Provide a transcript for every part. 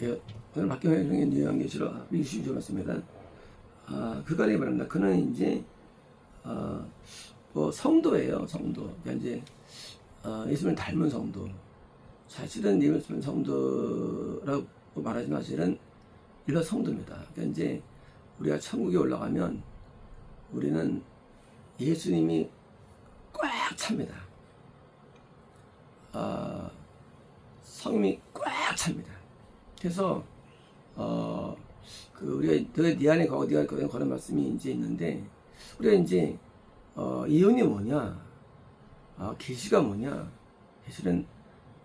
예, 오늘 박경현 형의 요한계시록 22절 말씀입니다. 그간에 말합니다. 그는 이제 뭐 성도예요. 성도. 그러니까 이제 예수님을 닮은 성도. 사실은 예수님 성도라고 말하지만 사실은 일반 성도입니다. 그러니까 이제 우리가 천국에 올라가면 우리는 예수님이 꽉 찹니다. 성님이 꽉 찹니다. 그래서 우리가 네 안에 거고 네가 거는 그런 말씀이 이제 있는데, 우리가 이제 이혼이 뭐냐, 계시가 뭐냐, 계시는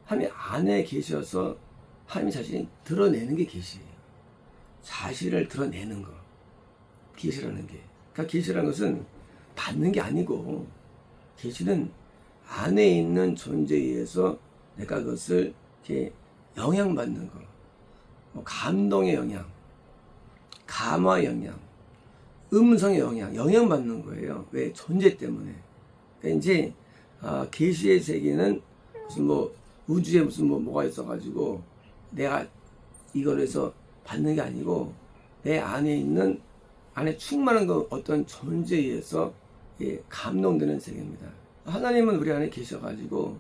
하나님 안에 계셔서 하나님 자신이 드러내는 게 계시예요. 자신을 드러내는 거, 계시라는 게. 그러니까 계시라는 것은 받는 게 아니고, 계시는 안에 있는 존재에 의해서 내가 그것을 이렇게 영향받는 거, 뭐 감동의 영향, 감화의 영향, 음성의 영향받는 거예요. 왜? 존재 때문에. 그러니까 이제 계시의 세계는 무슨 뭐 우주에 무슨 뭐가 있어가지고 내가 이걸 해서 받는 게 아니고, 내 안에 있는, 안에 충만한 그 어떤 존재에 의해서 감동되는 세계입니다. 하나님은 우리 안에 계셔가지고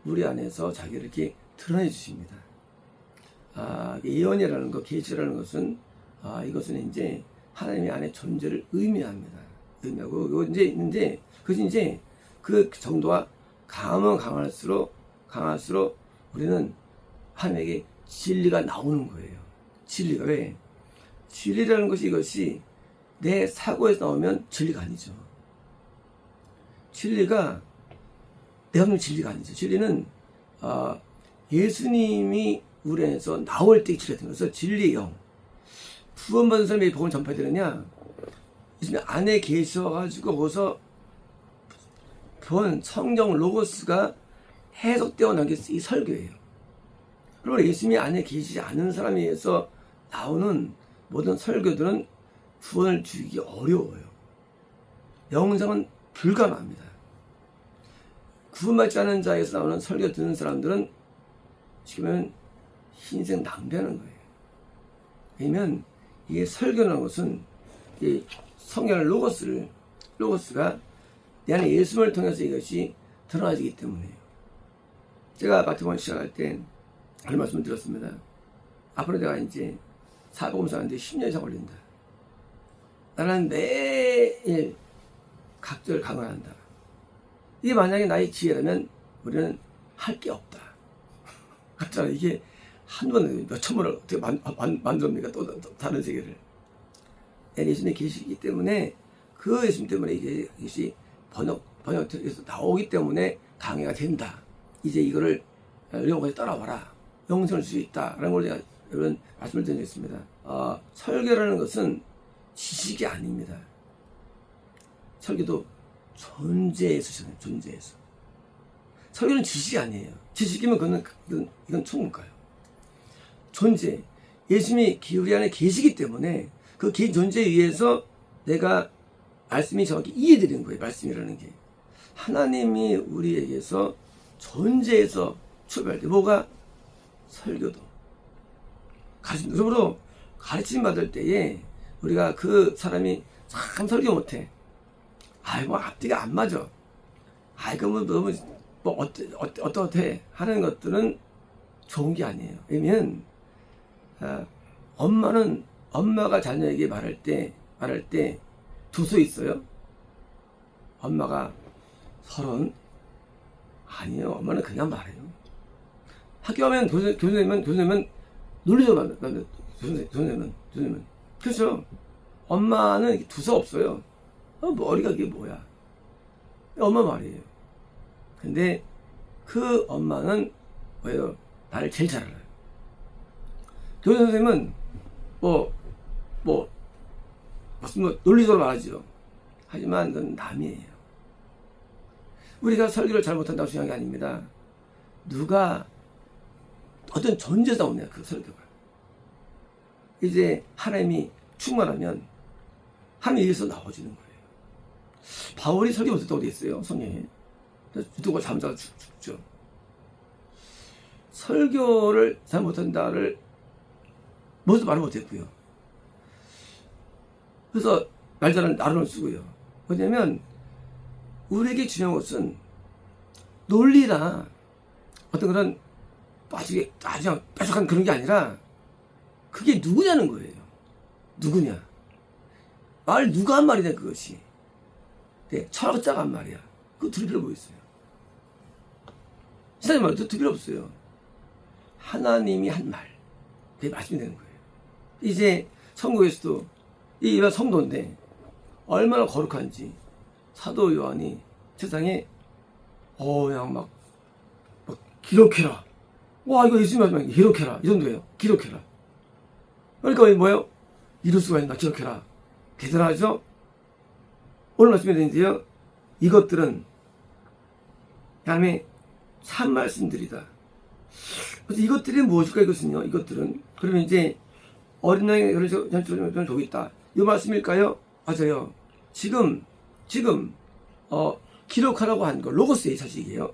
우리 안에서 자기를 이렇게 드러내 주십니다. 예언이라는 것, 계시라는 것은 이것은 이제 하나님의 안에 존재를 의미합니다. 의미하고 그것이 이제 그 정도가 강하면 강할수록 우리는 하나님에게 진리가 나오는 거예요. 진리가 왜? 진리라는 것이 이것이 내 사고에서 나오면 진리가 아니죠. 진리가 내가 하는 진리가 아니죠. 진리는 예수님이 우리 안에서 나올 때 진리가 되는 거죠. 진리의 영. 구원받은 사람이 복음을 전파해야 되느냐? 예수님 안에 계셔가지고 거기서 본 성경 로고스가 해석되어 나온 게 이 설교예요. 그리고 예수님이 안에 계시지 않은 사람에 의해서 나오는 모든 설교들은 구원을 주기 어려워요. 영성은 불가능합니다. 구원받지 않은 자에서 나오는 설교 듣는 사람들은 지금은 인생 낭비하는 거예요. 왜냐면 이게 설교라는 것은 이 성경의 로고스가 내 안에 예수님을 통해서 이것이 드러나지기 때문이에요. 제가 마태복음 시작할 때 그런 말씀을 드렸습니다. 앞으로 내가 이제 사복음서 하는데 10년 이상 걸린다. 나는 매일 각절 강언한다. 이게 만약에 나의 지혜라면 우리는 할 게 없다. 그렇잖아. 이게 한 번에 몇천 번을 어떻게 만듭니까? 또 다른 세계를. 예수님이 계시기 때문에, 그 예수님 때문에 이것이 번역해서 나오기 때문에 강해가 된다. 이제 이거를 영어까지 따라와라. 영생을 줄 수 있다. 라는 걸 제가 여러분 말씀을 드리겠습니다. 설교라는 것은 지식이 아닙니다. 설교도 존재에서. 설교는 지식이 아니에요. 지식이면 이건 천국가요. 존재. 예수님이 우리 안에 계시기 때문에 그 존재에 의해서 내가 말씀이 정확히 이해되는 거예요. 말씀이라는 게. 하나님이 우리에게서 존재에서 출발할 때 뭐가? 설교도. 가르침으로 가르침 받을 때에 우리가 그 사람이 참 설교 못해. 아이고, 앞뒤가 안 맞아. 아이고, 너무 어떻게 하는 것들은 좋은 게 아니에요. 왜냐면 엄마가 자녀에게 말할 때 두서 있어요. 엄마가 30? 아니에요. 엄마는 그냥 말해요. 학교 가면 교수님은 놀리죠. 교수님은. 그렇죠. 엄마는 두서 없어요. 머리가 그게 뭐야. 엄마 말이에요. 근데 그 엄마는 뭐예요? 나를 제일 잘 알아요. 교수 선생님은 무슨 논리적으로 말하죠. 하지만 그건 남이에요. 우리가 설교를 잘못한다고 중요한 게 아닙니다. 누가 어떤 존재가 오냐, 그 설교가. 이제 하나님이 충만하면 하나님이 위해서 나와주는 거예요. 바울이 설교 못했다고 돼 있어요, 성경에. 누가 잠자가 죽죠. 설교를 잘못한다를 뭐도 말을 못했고요. 그래서 날짜는 나름을 쓰고요. 왜냐면 우리에게 중요한 것은 논리나 어떤 그런 아주 뾰족한 그런 게 아니라 그게 누구냐는 거예요. 누구냐. 말 누가 한 말이냐 그것이. 네, 철학자가 한 말이야. 그거 들을 필요 뭐 있어요. 신앙의 말도 들을 필요 없어요. 하나님이 한 말. 그게 말씀이 되는 거예요. 이제 천국에서도 이 성도인데 얼마나 거룩한지 사도 요한이 세상에 그냥 막 기록해라. 와 이거 예수님 마지막에 기록해라. 이 정도예요. 기록해라. 그러니까 뭐예요? 이룰 수가 있나 기록해라. 대단하죠? 오늘 말씀이 되는데요. 이것들은 하나님의 참 말씀들이다. 그래서 이것들이 무엇일까 이것은요. 이것들은 그러면 이제 어린 양의 혈을 저기 있다. 이 말씀일까요? 맞아요. 지금 기록하라고 한 거 로고스의 사실이에요.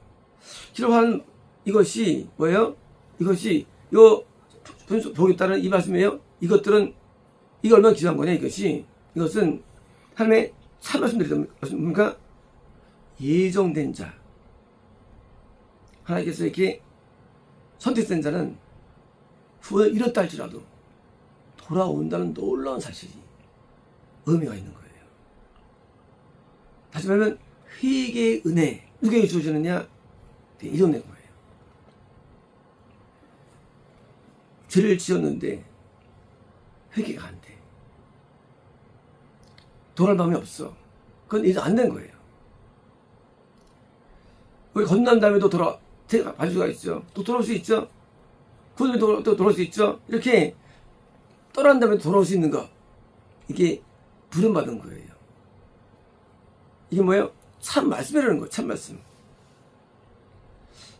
기록하는 이것이 뭐예요? 이것이 요 저기 있다는 이 말씀이에요. 이것들은 이게 얼마나 귀한 거냐 이것은 하나님의 참 말씀드리니까 예정된 자 하나님께서 이렇게 선택된 자는 후에 잃었다 할지라도 돌아온다는 놀라운 사실이 의미가 있는 거예요. 다시 말하면 회개의 은혜 누구에게 주어지느냐 이런 거예요. 죄를 지었는데 회개가 안 돼. 돌아올 마음이 없어. 그건 이제 안 된 거예요. 우리 건넌 다음에도 봐줄 수가 있죠. 또 돌아올 수 있죠. 그 다음에 또 돌아올 수 있죠. 이렇게 떠난 다음에 돌아올 수 있는 거. 이게 부름받은 거예요. 이게 뭐예요? 참 말씀이라는 거예요. 참 말씀.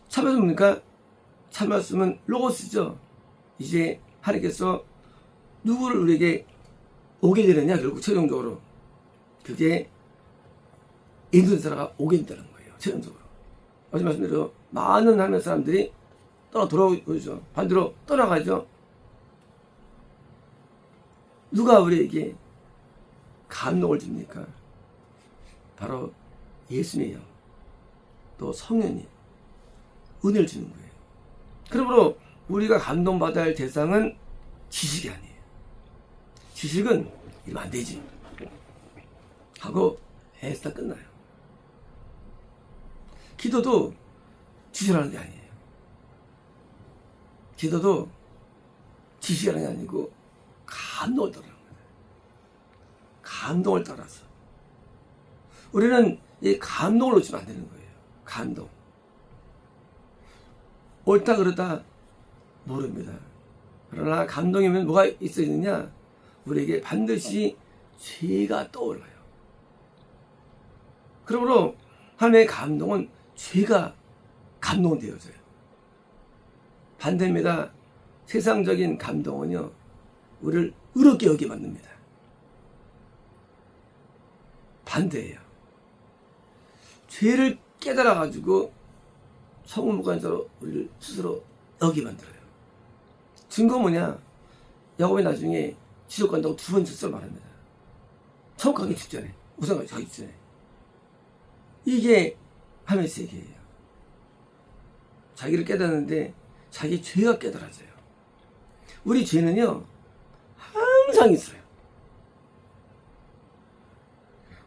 참 말씀은 뭡니까? 참 말씀은 로고스죠. 이제 하나님께서 누구를 우리에게 오게 되느냐 결국 최종적으로 그게 인도네시아가 오게 된다는 거예요. 최종적으로 어제 말씀대로 많은 하나님의 사람들이 돌아오죠. 반대로 떠나가죠. 누가 우리에게 감동을 줍니까? 바로 예수님이요. 또 성령님 은혜를 주는 거예요. 그러므로 우리가 감동받아야 할 대상은 지식이 아니에요. 지식은 이러면 안 되지 하고 애쓰다 끝나요. 기도도 지식하는 게 아니에요. 기도도 지식하는 게 아니고 감동을 따라하는 거예요. 감동을 따라서 우리는 이 감동을 놓치면 안 되는 거예요. 감동. 옳다 그러다 모릅니다. 그러나 감동이면 뭐가 있어야 냐 우리에게 반드시 죄가 떠올라요. 그러므로 하나님의 감동은 죄가 감동은 되어져요. 반대입니다. 세상적인 감동은요 우리를 의롭게 여기게 만듭니다. 반대예요. 죄를 깨달아가지고 성을 못 가는 자로 우리를 스스로 여기게 만들어요. 증거 뭐냐? 야곱이 나중에 지옥 간다고 두 번 스스로 말합니다. 천국 가기 직전에, 우선 가기 직전에. 이게 하나님의 세계예요. 자기를 깨닫는데 자기 죄가 깨달아져요. 우리 죄는요 항상 있어요.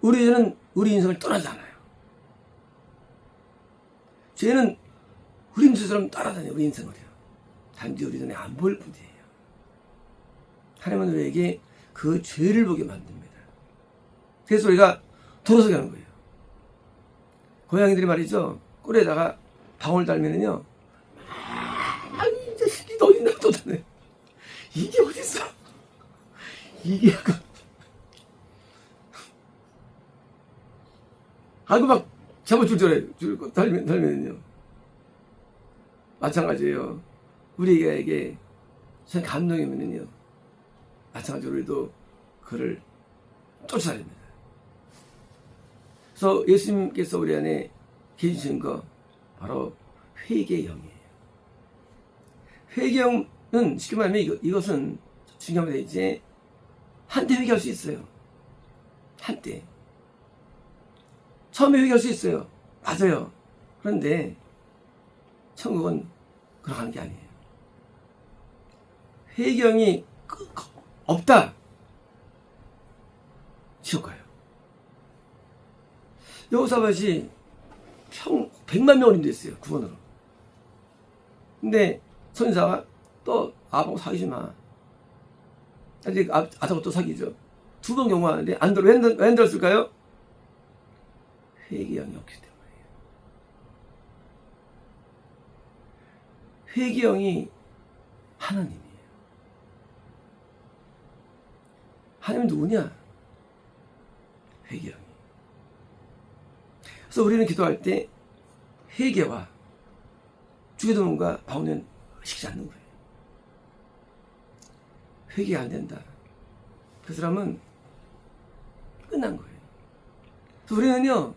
우리 죄는 우리 인생을 떠나지 않아요. 죄는 우리 인생처럼 따라다녀요. 우리 인생을요. 단지 우리 눈에 안 보일 뿐이에요. 하나님은 우리에게 그 죄를 보게 만듭니다. 그래서 우리가 돌아서게 하는 거예요. 고양이들이 말이죠. 꿀에다가 방울 달면은요. 이 자식이 너 어딨나 또 다네. 이게 어딨어? 이게 약간 아이고 막 잡아줄 줄 달면은요. 마찬가지예요. 우리에게 감동이면은요. 마찬가지로 우리도 그를 쫓아야 됩니다. 그래서 예수님께서 우리 안에 계시신 거 바로 회개의 영이에요. 회개의 영은 쉽게 말하면 이것은 중요한 게 이제 한때 회개할 수 있어요. 한때. 처음에 회개할 수 있어요. 맞아요. 그런데 천국은 그러는 게 아니에요. 회개형이 없다. 지옥 가요. 여호사밧이 100만 명을 인도했어요. 구원으로. 근데 선지자가 또 아하고 사귀지 마. 아직 아하고 또 사귀죠. 두 번 경고하는데 안 들어. 왜 안 들었을까요? 회개형이 없기 때문이에요. 회개형이 하나님이에요. 하나님이 누구냐? 회개형이. 그래서 우리는 기도할 때 회개와 주기도문과 방언은 시키지 않는 거예요. 회개가 안 된다. 그 사람은 끝난 거예요. 그래서 우리는요,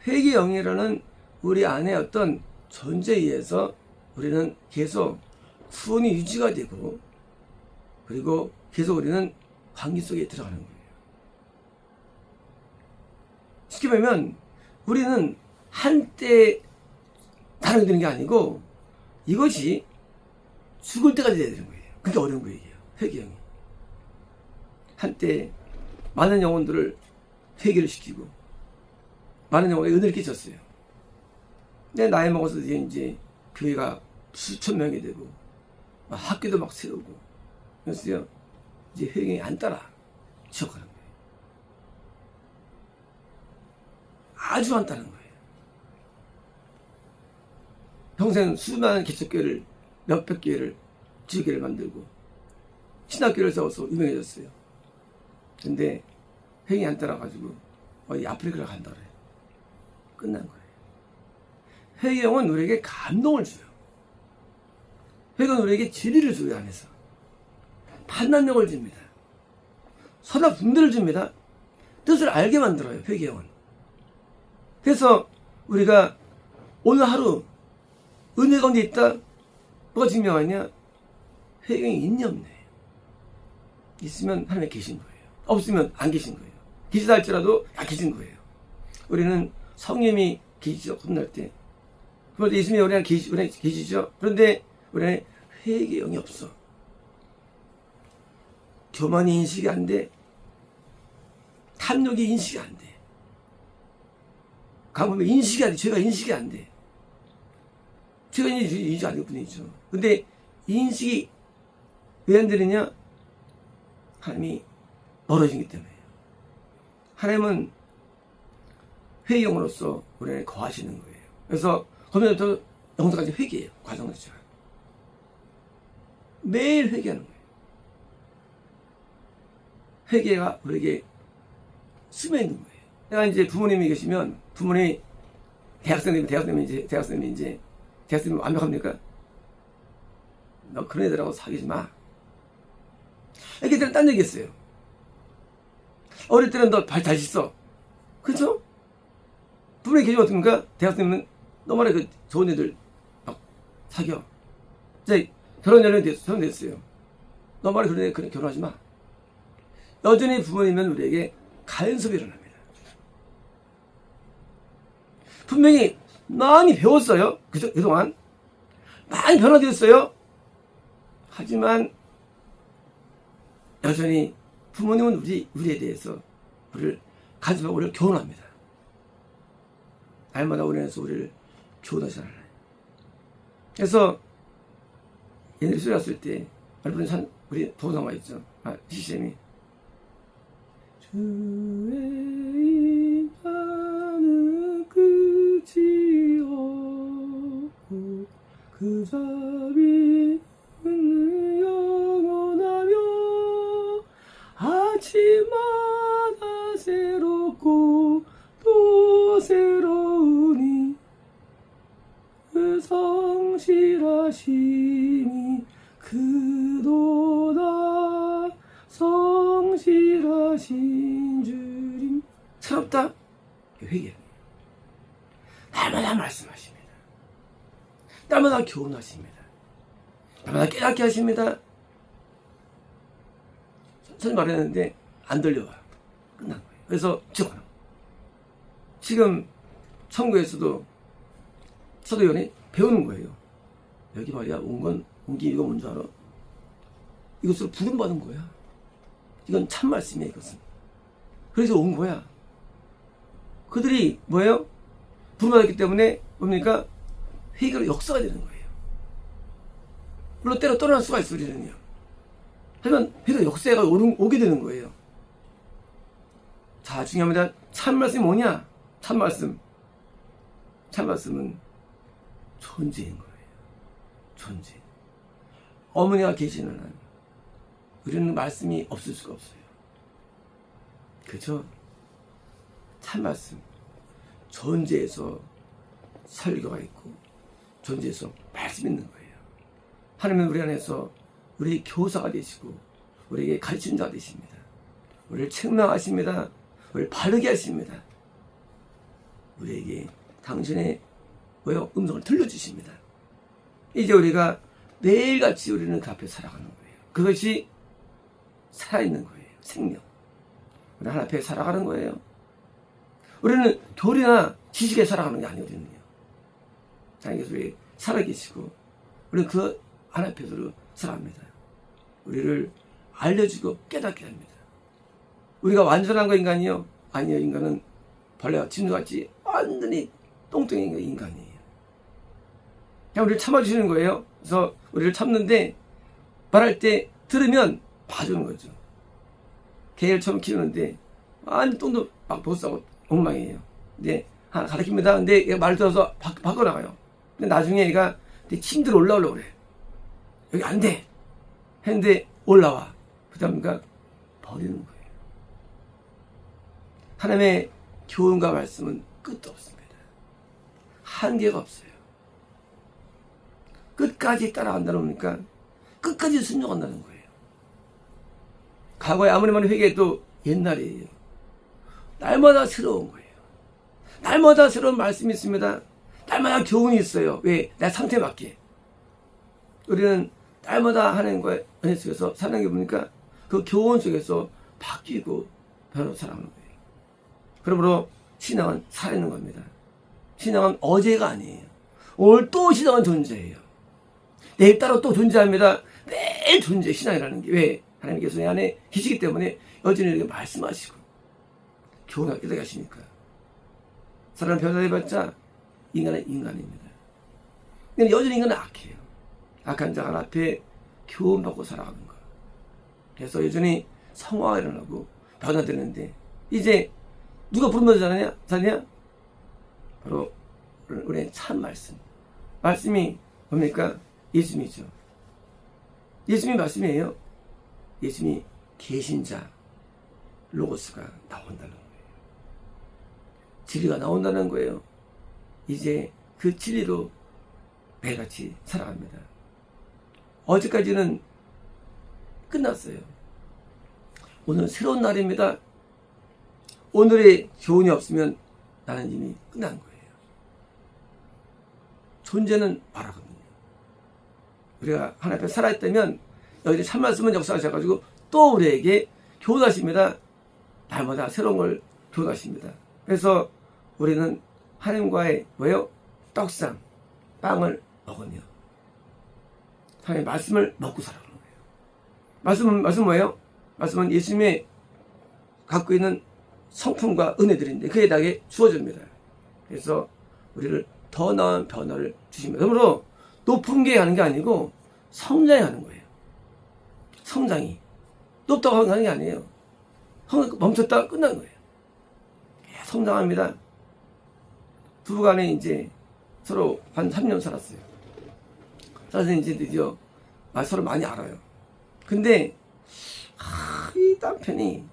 회개영이라는 우리 안에 어떤 존재에 의해서 우리는 계속 구원이 유지가 되고, 그리고 계속 우리는 관계 속에 들어가는 거예요. 쉽게 말하면 우리는 한때 다른 게 되는 게 아니고 이것이 죽을 때까지 돼야 되는 거예요. 그게 어려운 거예요. 회개형이. 한때 많은 영혼들을 회개를 시키고 많은 영혼에 은혜를 끼쳤어요. 근데 나이 먹어서 이제 교회가 수천 명이 되고 막 학교도 막 세우고 그래서요 이제 회개형이 안 따라 지옥가는 거예요. 아주 안 따는 거예요. 평생 수많은 개척교회를 몇백 교회를 지교회를 만들고 신학교를 세워서 유명해졌어요. 근데 회개 안 따라가지고 어디 아프리카를 간다 그래요. 끝난 거예요. 회개형은 우리에게 감동을 줘요. 회개는 우리에게 진리를 줘요. 안에서 판단력을 줍니다. 선악 분별을 줍니다. 뜻을 알게 만들어요. 회개형은. 그래서 우리가 오늘 하루 은혜 가운데 있다. 뭐가 증명하냐? 회개형이 있니 없네. 있으면 하나님에 계신 거예요. 없으면 안 계신 거예요. 계시다 할지라도 안 계신 거예요. 우리는 성령이 계시죠. 끝날 때. 그런데 예수님이 우리랑 계시죠. 그런데 우리는 회개형이 없어. 교만이 인식이 안 돼. 탐욕이 인식이 안 돼. 가보면 인식이 안 돼. 죄가 인식이 안 돼. 죄가 인식이 안 될 뿐이죠. 근데 인식이 왜 안 되느냐? 하나님이 멀어지기 때문에요. 하나님은 회개형으로서 우리 안에 거하시는 거예요. 그래서 거기서부터 영성까지 회개해요. 과정이죠. 매일 회개하는 거예요. 회개가 우리에게 스며 있는 거예요. 내가 이제 부모님이 계시면 부모님이 대학생이면 완벽합니까? 너 그런 애들하고 사귀지 마. 애기들은 딴 얘기 했어요. 어릴 때는 너 발 잘 씻어. 그렇죠? 부모님 계시면 어떻습니까? 대학생이면 너만의 그 좋은 애들 막 사겨. 이제 결혼 연령이 됐어요. 너만의 그런 애 결혼하지 마. 여전히 부모님은 우리에게 간섭이 일어납니다. 분명히 많이 배웠어요. 그동안. 많이 변화되었어요. 하지만 여전히 부모님은 우리에 대해서 우리를 간섭하고 우리를 교훈합니다. 날마다 우리에서 우리를 교훈하시잖아요. 그래서 옛날에 소리 났을 때 우리 도사가 있죠. 시스템이 주의 인하는 끝이 없고 그 자비는 영원하며 아침마다 새롭고 또 새로우니 그 성실하심이 그도다 성실하신 주님. 새롭다. 회개. 날마다 말씀하십니다. 날마다 교훈하십니다. 날마다 깨닫게 하십니다. 선생님 말했는데 안 들려와요. 끝난 거예요. 그래서 지금 천국에서도 사도요한이 배우는 거예요. 여기 말이야 온 게 이거 뭔지 알아? 이것으로 부름받은 거야. 이건 참 말씀이야 이것은. 그래서 온 거야. 그들이 뭐예요? 부름받았기 때문에 뭡니까? 회개로 역사가 되는 거예요. 물론 때로 떠날 수가 있어 우리는요. 하지만 회개로 역사가 오게 되는 거예요. 자, 중요합니다. 참 말씀이 뭐냐? 참 말씀은 존재인 거예요. 존재. 어머니가 계시는 한 우리는 말씀이 없을 수가 없어요. 그렇죠? 참 말씀. 존재에서 설교가 있고 존재에서 말씀이 있는 거예요. 하나님은 우리 안에서 우리 교사가 되시고 우리에게 가르치는 자가 되십니다. 우리를 책망하십니다. 우리를 바르게 하십니다. 우리에게 당신의 음성을 들려주십니다. 이제 우리가 매일같이 우리는 그 앞에 살아가는 거예요. 그것이 살아있는 거예요. 생명. 우리 하나님 앞에 살아가는 거예요. 우리는 교리나 지식에 살아가는 게 아니거든요. 하나님께서 우리 살아계시고 우리는 그 하나님 앞에서 살아갑니다. 우리를 알려주고 깨닫게 합니다. 우리가 완전한 거 인간이요? 아니요. 인간은 벌레와 진주같이 완전히 똥덩이인 인간이에요. 그냥 우리를 참아주시는 거예요. 그래서 우리를 참는데 말할 때 들으면 봐주는 거죠. 개를 처음 키우는데 완전 똥도 막 못싸고 엉망이에요. 근데 하나 가르칩니다. 근데 얘가 말 들어서 바꿔나가요. 근데 나중에 얘가 침대로 올라오려고 그래. 여기 안 돼. 했는데 올라와. 그 다음에 버리는 거예요. 하나님의 교훈과 말씀은 끝도 없습니다. 한계가 없어요. 끝까지 따라간다는 겁니까? 끝까지 순종한다는 거예요. 과거에 아무리 많이 회개해도 옛날이에요. 날마다 새로운 거예요. 날마다 새로운 말씀이 있습니다. 날마다 교훈이 있어요. 왜? 내 상태에 맞게. 우리는 날마다 하나님과의 은혜 속에서 사는 게 보니까 그 교훈 속에서 바뀌고 변화로 살아가는 거예요. 그러므로 신앙은 살아있는 겁니다. 신앙은 어제가 아니에요. 오늘 또 신앙은 존재해요. 내일 따로 또 존재합니다. 매일 존재 신앙이라는 게 왜? 하나님께서 내 안에 계시기 때문에 여전히 이렇게 말씀하시고 교훈을 깨닫게 하시니까. 사람 변화해봤자 인간은 인간입니다. 근데 여전히 인간은 악해요. 악한 자 앞에 교훈받고 살아가는 거. 그래서 여전히 성화가 일어나고 변화되는데 이제 누가 부르면서 사냐? 바로 우리의 참 말씀. 말씀이 뭡니까? 예수님이죠. 예수님이 말씀이에요. 예수님이 계신 자 로고스가 나온다는 거예요. 진리가 나온다는 거예요. 이제 그 진리로 매일같이 살아갑니다. 어제까지는 끝났어요. 오늘 새로운 날입니다. 오늘의 교훈이 없으면 나는 이미 끝난 거예요. 존재는 말하거든요. 우리가 하나님 앞에 살아있다면 여기 참말씀은 역사하셔가지고 또 우리에게 교훈하십니다. 날마다 새로운 걸 교훈하십니다. 그래서 우리는 하나님과의 뭐예요? 떡상, 빵을 먹으며 하나님의 말씀을 먹고 살아가는 거예요. 말씀은 뭐예요? 말씀은 예수님의 갖고 있는 성품과 은혜들인데 그에다게 주어집니다. 그래서 우리를 더 나은 변화를 주십니다. 그러므로 높은 게 하는 게 아니고 성장이 하는 거예요. 성장이 높다고 하는 게 아니에요. 멈췄다가 끝난 거예요. 성장합니다. 부부간에 이제 서로 한 3년 살았어요. 살아서 이제 드디어 서로 많이 알아요. 근데 이 남편이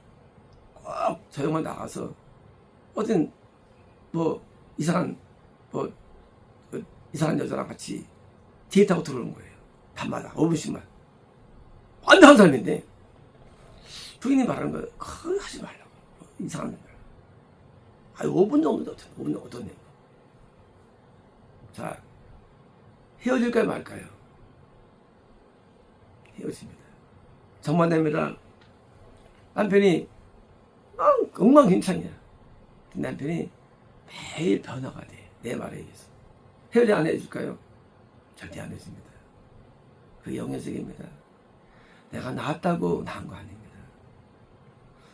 꼭 저녁만 나가서 어떤 이상한 여자랑 같이 데이트하고 들어오는 거예요. 밤마다 5분씩만. 완전 한 사람인데 부인이 말하는 거예요. 그거 하지 말라고. 이상한 거. 5분 정도도 어때? 5분 정도 어떻네. 자, 헤어질까요 말까요? 헤어집니다. 정반대입니다. 남편이 엉망진창이야. 남편이 매일 변화가 돼. 내 말에 의해서. 헤어지 안 해줄까요? 절대 안 해줍니다. 그게 영역적입니다. 내가 나았다고 나은 거 아닙니다.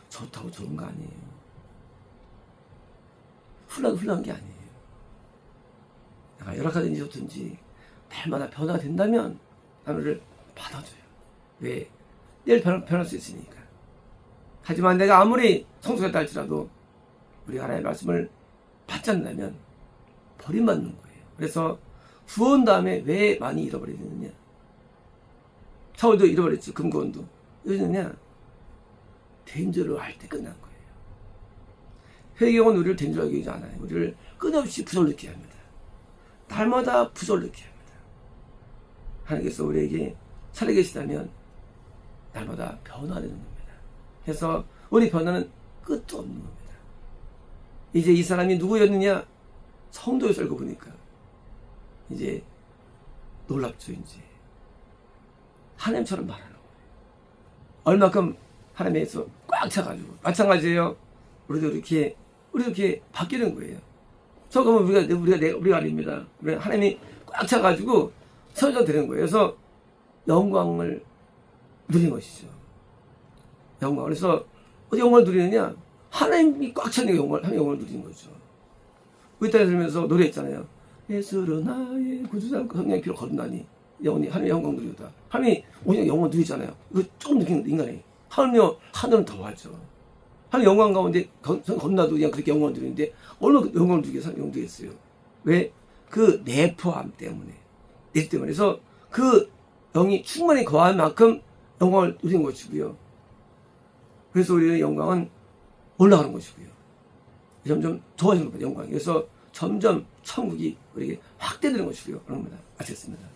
좋다고 좋은 거 아니에요. 훌륭한 게 아니에요. 내가 열악하든지 좋든지 날마다 변화가 된다면 나를 받아줘요. 왜? 내일 변할 수 있으니까. 하지만 내가 아무리 성숙했다 할지라도 우리 하나님의 말씀을 받지 않는다면 버림받는 거예요. 그래서 구원 다음에 왜 많이 잃어버리느냐? 사울도 잃어버렸죠. 금구원도. 왜 그러냐? 된줄을 알 때 끝난 거예요. 회개형은 우리를 된줄 알게 하지 않아요. 우리를 끊임없이 부설르게 합니다. 날마다 부설르게 합니다. 하나님께서 우리에게 살아계시다면 날마다 변화되는 겁니다. 그래서 우리 변화는 끝도 없는 겁니다. 이제 이 사람이 누구였느냐? 성도에서 알고 보니까 이제 놀랍죠. 이제 하나님처럼 말하는 거예요. 얼마큼 하나님에서 꽉 차가지고. 마찬가지예요. 우리도 이렇게 바뀌는 거예요. 저거면 우리가 아닙니다. 하나님이 꽉 차가지고 서정 되는 거예요. 그래서 영광을 누리는 것이죠. 영광. 그래서 어디 영광을 누리느냐? 하나님이 꽉 차는 하나님의 영광을 누리는 거죠. 우리 딸이 들으면서 노래했잖아요. 예수로 나의 구주자 성령의 피로 거듭나니 영원히 하나님의 영광 누리다. 하나님이 오히려 영광 누리잖아요. 이거 조금 느끼는 인간이. 하늘은 더하죠. 하나님 영광 가운데 겁나도 그냥 그렇게 영광을 누리는데 얼마나 영광을 누리겠어요. 왜? 그 내포함 때문에. 내 때문에. 그래서 그 영이 충만히 거한 만큼 영광을 누리는 것이고요. 그래서 우리의 영광은 올라가는 것이고요. 점점 좋아지는 겁니다. 영광이. 그래서 점점 천국이 우리에게 확대되는 것이고요. 그런 겁니다. 마치겠습니다.